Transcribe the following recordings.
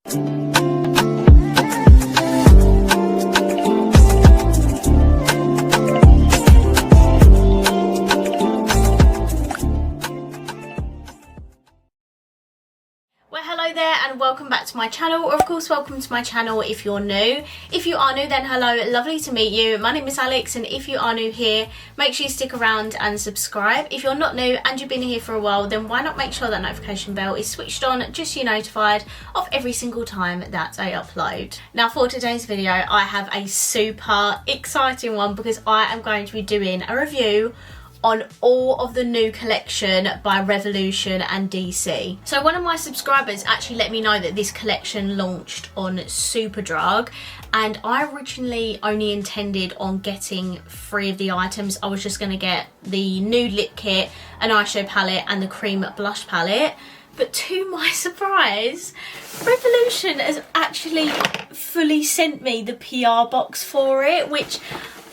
Hello there and welcome back to my channel, or of course welcome to my channel if you're new. If you are new, then hello, lovely to meet you. My name is Alex, and if you are new here, make sure you stick around and subscribe. If you're not new and you've been here for a while, then why not make sure that notification bell is switched on just so you're notified of every single time that I upload. Now for today's video, I have a super exciting one because I am going to be doing a review on all of the new collection by Revolution and DC. So one of my subscribers actually let me know that this collection launched on Superdrug, and I originally only intended on getting 3 of the items. I was just going to get the nude lip kit, an eyeshadow palette and the cream blush palette. But to my surprise, Revolution has actually fully sent me the PR box for it, which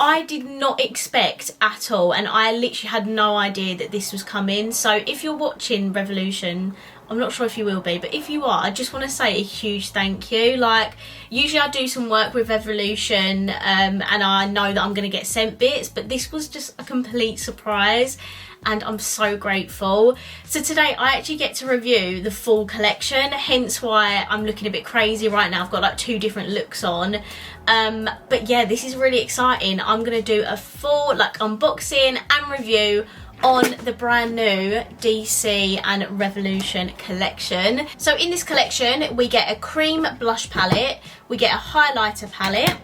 I did not expect at all, and I literally had no idea that this was coming. So if you're watching Revolution, I'm not sure if you will be, but if you are, I just want to say a huge thank you. Like, usually I do some work with Revolution and I know that I'm going to get sent bits, but this was just a complete surprise and I'm so grateful. So today I actually get to review the full collection, hence why I'm looking a bit crazy right now. I've got like 2 different looks on. But yeah, this is really exciting. I'm going to do a full like unboxing and review on the brand new DC and Revolution collection. So in this collection we get a cream blush palette, we get a highlighter palette,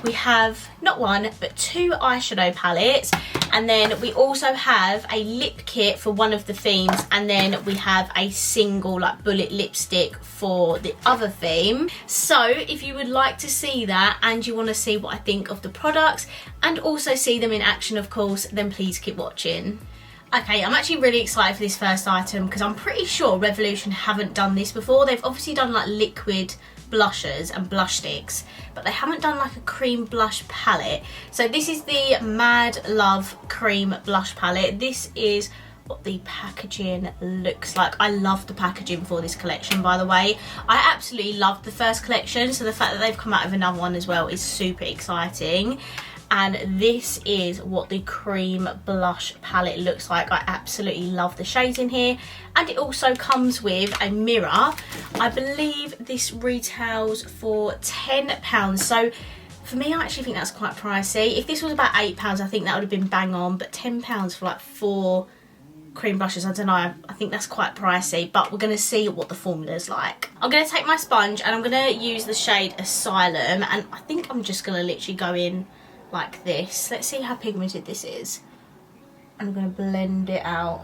we have not 1 but 2 eyeshadow palettes, and then we also have a lip kit for one of the themes, and then we have a single like bullet lipstick for the other theme. So if you would like to see that and you want to see what I think of the products and also see them in action, of course, then please keep watching. Okay, I'm actually really excited for this first item because I'm pretty sure Revolution haven't done this before. They've obviously done like liquid blushers and blush sticks, but they haven't done like a cream blush palette. So this is the Mad Love cream blush palette. This is what the packaging looks like. I love the packaging for this collection, by the way. I absolutely loved the first collection, so the fact that they've come out with another one as well is super exciting. And this is what the cream blush palette looks like. I absolutely love the shades in here, and it also comes with a mirror. I believe this retails for £10, so for me I actually think that's quite pricey. If this was about £8 I think that would have been bang on, but £10 for like 4 cream blushes, I don't know, I think that's quite pricey, but we're going to see what the formula is like. I'm going to take my sponge and I'm going to use the shade Asylum, and I think I'm just going to literally go in like this. Let's see how pigmented this is. I'm going to blend it out.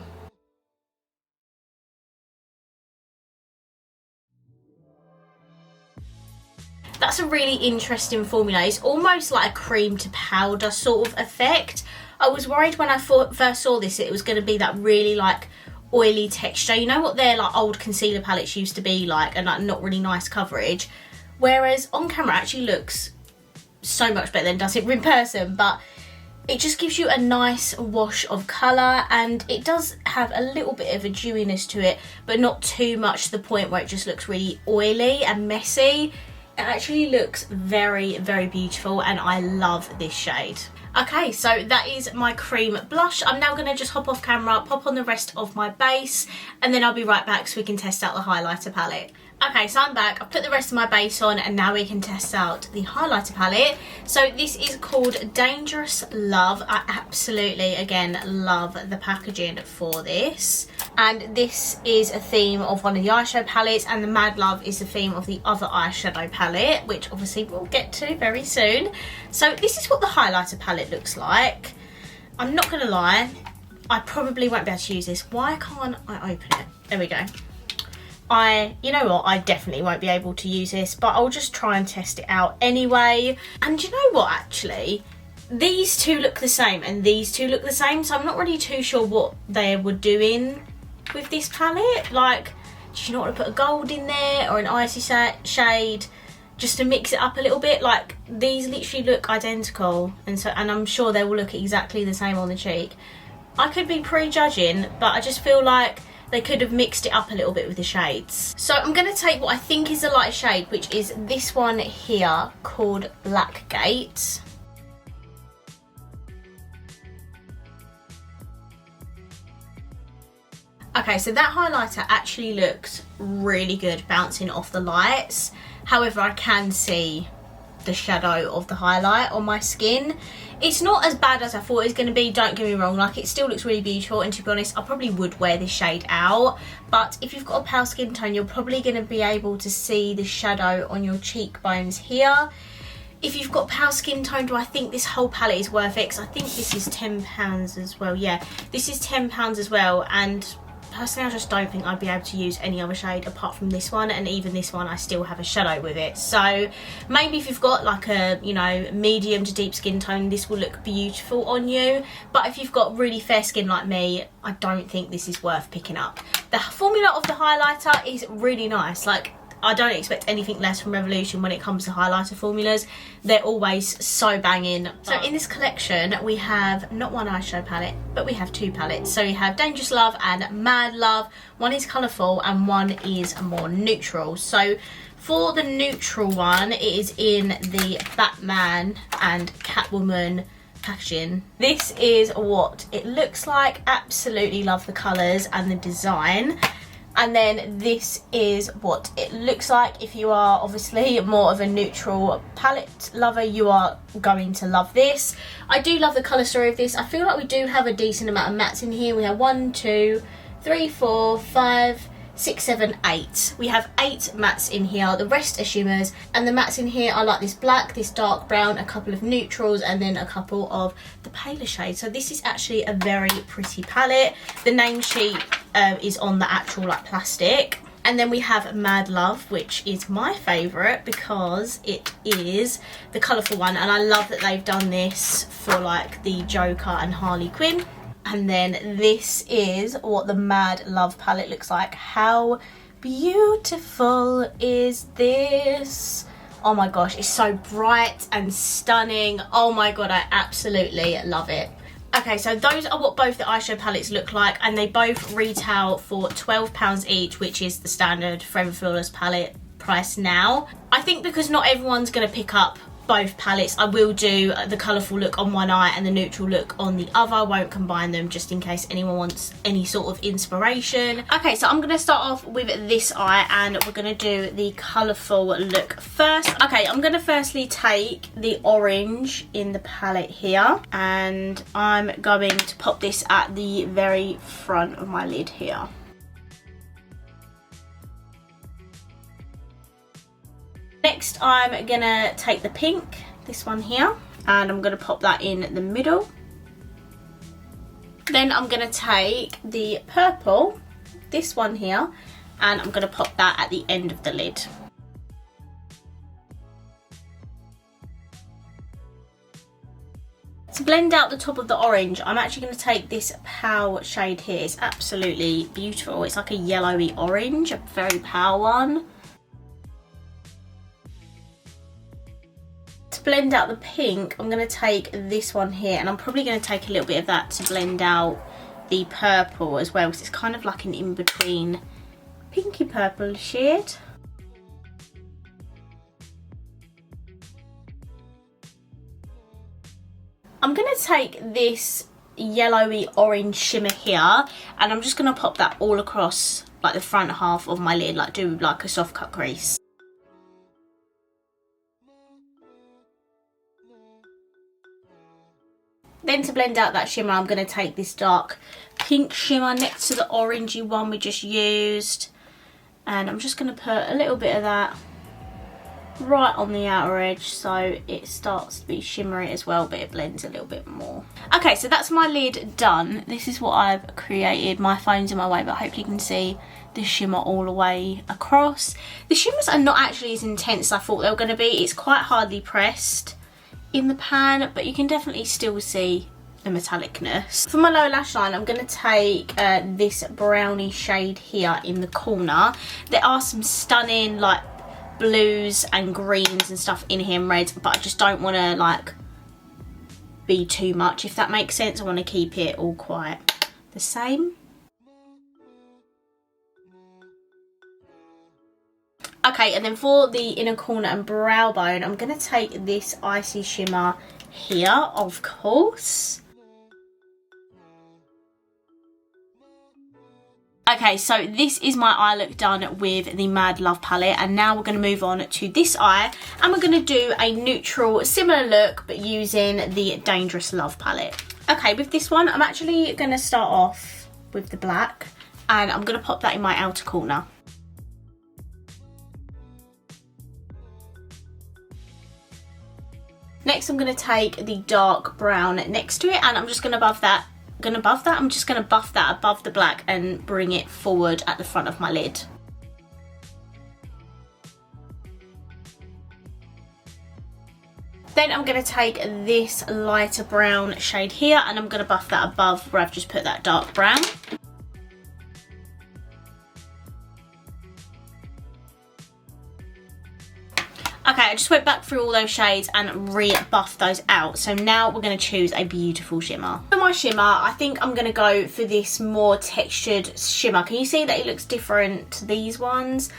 That's a really interesting formula. It's almost like a cream to powder sort of effect. I was worried when I first saw this it was going to be that really like oily texture. You know what their like old concealer palettes used to be like, and like not really nice coverage. Whereas on camera it actually looks so much better than does it in person, but it just gives you a nice wash of colour, and it does have a little bit of a dewiness to it, but not too much to the point where it just looks really oily and messy. It actually looks very, very beautiful, and I love this shade. Okay, so that is my cream blush. I'm now going to just hop off camera, pop on the rest of my base, and then I'll be right back so we can test out the highlighter palette. Okay, so I'm back. I've put the rest of my base on and now we can test out the highlighter palette. So this is called Dangerous Love. I absolutely, again, love the packaging for this. And this is a theme of one of the eyeshadow palettes, and the Mad Love is the theme of the other eyeshadow palette, which obviously we'll get to very soon. So this is what the highlighter palette looks like. I'm not going to lie, I probably won't be able to use this. Why can't I open it? There we go. You know what, I definitely won't be able to use this, but I'll just try and test it out anyway. And you know what, actually, these two look the same and these two look the same, so I'm not really too sure what they were doing with this palette. Like, do you not want to put a gold in there or an icy shade just to mix it up a little bit? Like, these literally look identical, and I'm sure they will look exactly the same on the cheek. I could be prejudging, but I just feel like they could have mixed it up a little bit with the shades. So I'm going to take what I think is the lighter shade, which is this one here called Blackgate. Okay, so that highlighter actually looks really good bouncing off the lights. However, I can see the shadow of the highlight on my skin. It's not as bad as I thought it was going to be, don't get me wrong, like it still looks really beautiful, and to be honest I probably would wear this shade out, but if you've got a pale skin tone you're probably going to be able to see the shadow on your cheekbones here. If you've got pale skin tone, do I think this whole palette is worth it? Because I think this is £10 as well. Yeah, this is £10 as well, and personally I just don't think I'd be able to use any other shade apart from this one, and even this one I still have a shadow with it. So maybe if you've got like a, you know, medium to deep skin tone, this will look beautiful on you, but if you've got really fair skin like me, I don't think this is worth picking up. The formula of the highlighter is really nice. Like, I don't expect anything less from Revolution when it comes to highlighter formulas. They're always so banging. So in this collection we have not one eyeshadow palette, but we have two palettes. So we have Dangerous Love and Mad Love. One is colourful and one is more neutral. So for the neutral one, it is in the Batman and Catwoman packaging. This is what it looks like. Absolutely love the colours and the design. And then this is what it looks like. If you are obviously more of a neutral palette lover, you are going to love this. I do love the colour story of this. I feel like we do have a decent amount of mattes in here. We have 1, 2, 3, 4, 5, 6, 7, 8. We have 8 mattes in here. The rest are shimmers, and the mattes in here are like this black, this dark brown, a couple of neutrals, and then a couple of the paler shades. So this is actually a very pretty palette. The name sheet is on the actual like plastic. And then we have Mad Love, which is my favourite because it is the colourful one, and I love that they've done this for like the Joker and Harley Quinn. And then this is what the Mad Love palette looks like. How beautiful is this? Oh my gosh, it's so bright and stunning. Oh my god, I absolutely love it. Okay, so those are what both the eyeshadow palettes look like, and they both retail for £12 each, which is the standard Forever Flawless palette price now. I think because not everyone's going to pick up both palettes, I will do the colourful look on one eye and the neutral look on the other. I won't combine them just in case anyone wants any sort of inspiration. Okay, so I'm going to start off with this eye and we're going to do the colourful look first. Okay, I'm going to firstly take the orange in the palette here, and I'm going to pop this at the very front of my lid here. Next, I'm gonna take the pink, this one here, and I'm gonna pop that in the middle. Then I'm gonna take the purple, this one here, and I'm gonna pop that at the end of the lid. To blend out the top of the orange, I'm actually going to take this pale shade here. It's absolutely beautiful. It's like a yellowy orange, a very pale one. To blend out the pink, I'm going to take this one here, and I'm probably going to take a little bit of that to blend out the purple as well, because it's kind of like an in-between pinky purple shade. I'm going to take this yellowy orange shimmer here, and I'm just going to pop that all across like the front half of my lid, like do like a soft cut crease. Then to blend out that shimmer, I'm going to take this dark pink shimmer next to the orangey one we just used, and I'm just going to put a little bit of that right on the outer edge so it starts to be shimmery as well, but it blends a little bit more. Okay, so that's my lid done. This is what I've created. My phone's in my way, but hopefully you can see the shimmer all the way across. The shimmers are not actually as intense as I thought they were going to be. It's quite hardly pressed in the pan, but you can definitely still see the metallicness. For my lower lash line, I'm going to take this brownie shade here in the corner. There are some stunning like blues and greens and stuff in here and reds, but I just don't want to like be too much, if that makes sense. I want to keep it all quite the same. Okay, and then for the inner corner and brow bone, I'm going to take this Icy Shimmer here, of course. Okay, so this is my eye look done with the Mad Love palette, and now we're going to move on to this eye, and we're going to do a neutral, similar look, but using the Dangerous Love palette. Okay, with this one, I'm actually going to start off with the black, and I'm going to pop that in my outer corner. Next, I'm going to take the dark brown next to it, and I'm just going to buff that above the black and bring it forward at the front of my lid. Then I'm going to take this lighter brown shade here, and I'm going to buff that above where I've just put that dark brown. Okay, I just went back through all those shades and re-buffed those out. So now we're going to choose a beautiful shimmer. For my shimmer, I think I'm going to go for this more textured shimmer. Can you see that it looks different to these ones?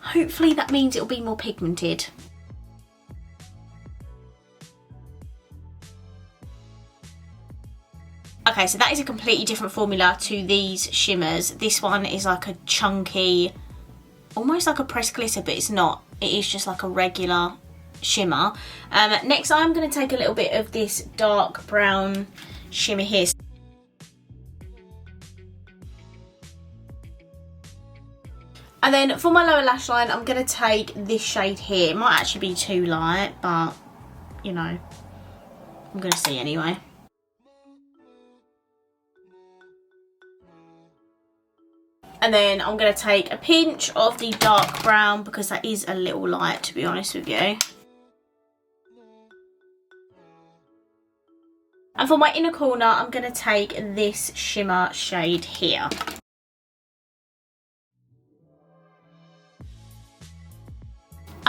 Hopefully that means it'll be more pigmented. Okay, so that is a completely different formula to these shimmers. This one is like a chunky, almost like a pressed glitter, but it's not. It is just like a regular shimmer. Next, I'm going to take a little bit of this dark brown shimmer here. And then for my lower lash line, I'm going to take this shade here. It might actually be too light, but, you know, I'm going to see anyway. And then I'm going to take a pinch of the dark brown because that is a little light, to be honest with you. And for my inner corner, I'm going to take this shimmer shade here.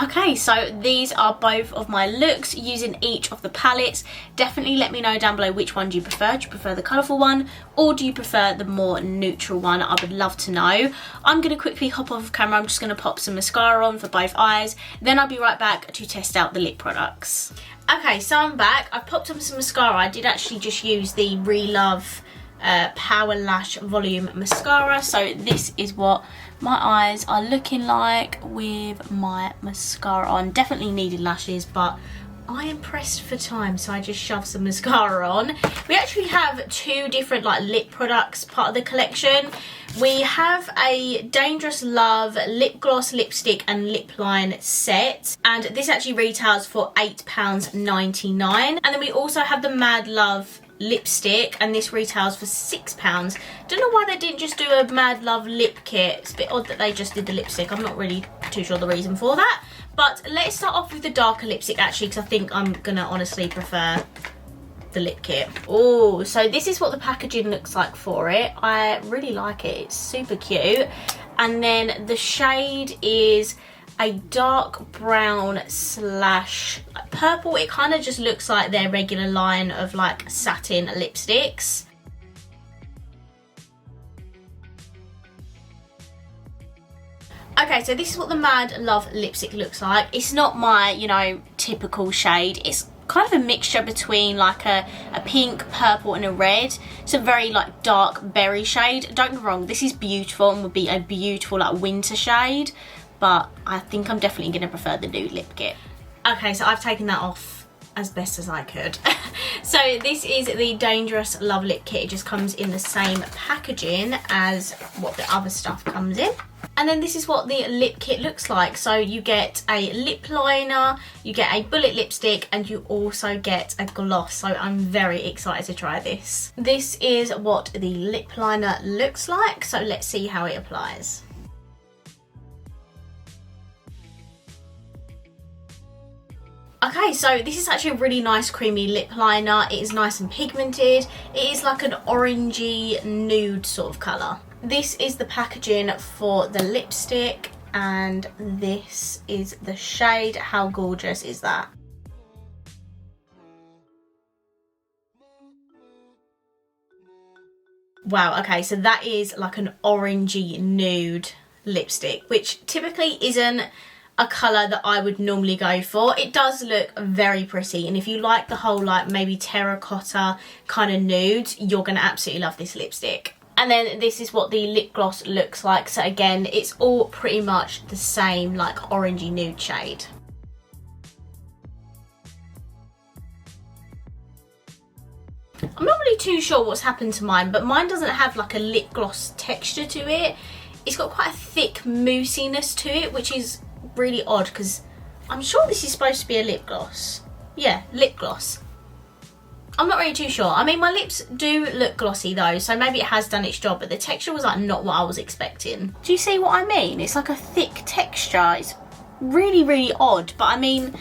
Okay, so these are both of my looks using each of the palettes. Definitely let me know down below which one do you prefer. Do you prefer the colourful one or do you prefer the more neutral one? I would love to know. I'm going to quickly hop off camera. I'm just going to pop some mascara on for both eyes. Then I'll be right back to test out the lip products. Okay, so I'm back. I've popped on some mascara. I did actually just use the Relove Power Lash Volume Mascara. So this is what my eyes are looking like with my mascara on. Definitely needed lashes, but I am pressed for time, so I just shoved some mascara on. We actually have two different like lip products part of the collection. We have a Dangerous Love lip gloss, lipstick and lip line set, and this actually retails for £8.99. And then we also have the Mad Love lipstick, and this retails for £6. Don't know why they didn't just do a Mad Love lip kit. It's a bit odd that they just did the lipstick. I'm not really too sure the reason for that. But let's start off with the darker lipstick actually, because I think I'm gonna honestly prefer the lip kit. Oh, so this is what the packaging looks like for it. I really like it. It's super cute. And then the shade is a dark brown slash purple. It kind of just looks like their regular line of like satin lipsticks. Okay, so this is what the Mad Love lipstick looks like. It's not my, you know, typical shade. It's kind of a mixture between like a pink, purple and a red. It's a very like dark berry shade. Don't get me wrong, this is beautiful and would be a beautiful like winter shade, but I think I'm definitely going to prefer the nude lip kit. Okay, so I've taken that off as best as I could. So this is the Dangerous Love lip kit. It just comes in the same packaging as what the other stuff comes in. And then this is what the lip kit looks like. So you get a lip liner, you get a bullet lipstick, and you also get a gloss. So I'm very excited to try this. This is what the lip liner looks like. So let's see how it applies. Okay, so this is actually a really nice creamy lip liner. It is nice and pigmented. It is like an orangey nude sort of colour. This is the packaging for the lipstick, and this is the shade. How gorgeous is that? Wow, okay, so that is like an orangey nude lipstick, which typically isn't a colour that I would normally go for. It does look very pretty, and if you like the whole like maybe terracotta kind of nudes, you're going to absolutely love this lipstick. And then this is what the lip gloss looks like. So again, it's all pretty much the same like orangey nude shade. I'm not really too sure what's happened to mine, but mine doesn't have like a lip gloss texture to it. It's got quite a thick moussiness to it, which is really odd because I'm sure this is supposed to be a lip gloss. Yeah, lip gloss. I'm not really too sure. I mean, my lips do look glossy though, so maybe it has done its job, but the texture was like not what I was expecting. Do you see what I mean? It's like a thick texture. It's really, really odd, but I mean,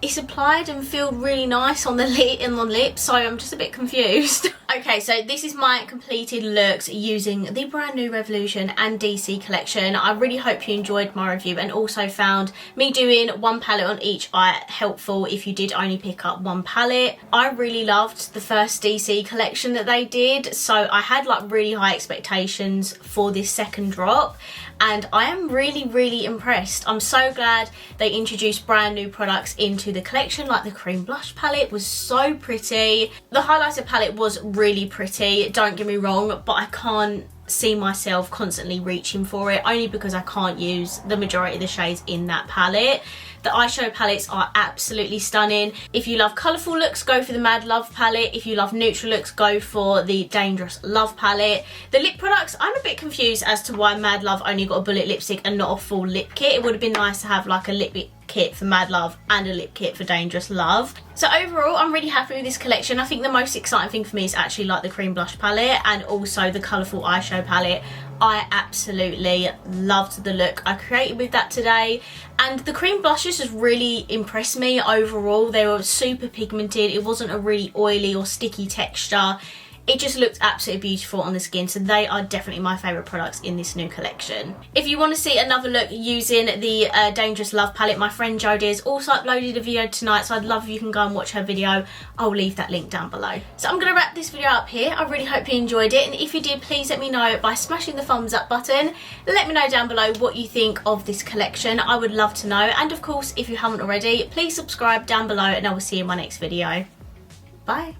it's applied and feel really nice on the lip and on lips, so I'm just a bit confused. Okay, so this is my completed looks using the brand new Revolution and DC collection. I really hope you enjoyed my review and also found me doing one palette on each eye helpful if you did only pick up one palette. I really loved the first DC collection that they did, so I had like really high expectations for this second drop, and I am really, really impressed. I'm so glad they introduced brand new products into the collection, like the cream blush palette was so pretty. The highlighter palette was really pretty, don't get me wrong, but I can't see myself constantly reaching for it, only because I can't use the majority of the shades in that palette. The eyeshadow palettes are absolutely stunning. If you love colourful looks, go for the Mad Love palette. If you love neutral looks, go for the Dangerous Love palette. The lip products, I'm a bit confused as to why Mad Love only got a bullet lipstick and not a full lip kit. It would have been nice to have like a lip kit for Mad Love and a lip kit for Dangerous Love. So overall, I'm really happy with this collection. I think the most exciting thing for me is actually like the cream blush palette and also the colourful eyeshadow palette. I absolutely loved the look I created with that today, and the cream blushes just really impressed me overall. They were super pigmented, it wasn't a really oily or sticky texture. It just looked absolutely beautiful on the skin, so they are definitely my favourite products in this new collection. If you want to see another look using the Dangerous Love palette, my friend Jodie has also uploaded a video tonight, so I'd love if you can go and watch her video. I'll leave that link down below. So I'm going to wrap this video up here. I really hope you enjoyed it, and if you did, please let me know by smashing the thumbs up button. Let me know down below what you think of this collection. I would love to know, and of course, if you haven't already, please subscribe down below, and I will see you in my next video. Bye.